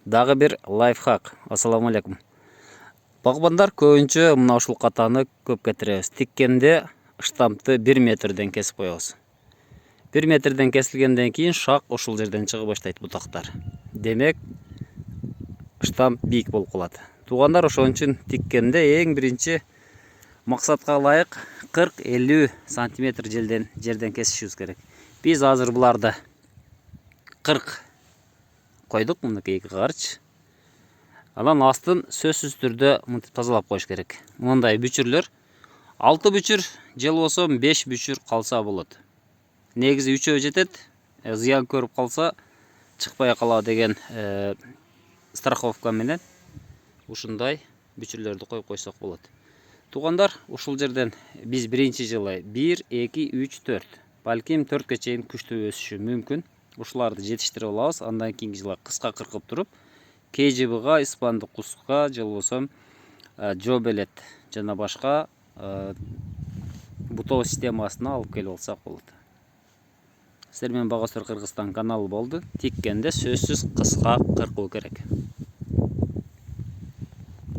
Дагы бир лайфхак. Ассаламу алейкум. Багбандар көбүнчө мына ушул катаны көп кетиребиз. Тиккенде штампты 1 метрден кесип коебуз. 1 метрден кесилгенден кийин шак ушул жерден чыга баштайт бутактар. Демек, штамп бийик болуп калат. Туугандар, ошон үчүн тиккенде эң биринчи максатка ылайык 40-50 сантиметр жерден кесишибиз керек. Биз азыр буларды 40 койдук, мынакей карчы. Анан астын сөзсүз түрдө мынтип тазалап коюш керек. Мындай бүчүрлөр 6 бүчүр же болбосо 5 бүчүр калса болот. Негизи 3 жетет. Зыян көрүп калса чыкпай калабы деген страховка менен ушундай бүчүрлөрдү коюп койсок болот. Туугандар, ушул жерден биз биринчи жылы 1, 2, 3, 4, балким 4ке чейин күчтүү өсүшү мүмкүн. Ушуларды жетиштирип алабыз. Андан кийинки жылы кыска кыркып туруп, KGB'га, испандык куска, же болбосо жобелет жана башка бутоо системасына алып келип алсак болот. Сиздер менен Бага Сөр Кыргызстан каналы болду. Тиккенде сөзсүз кыска кыркуу керек.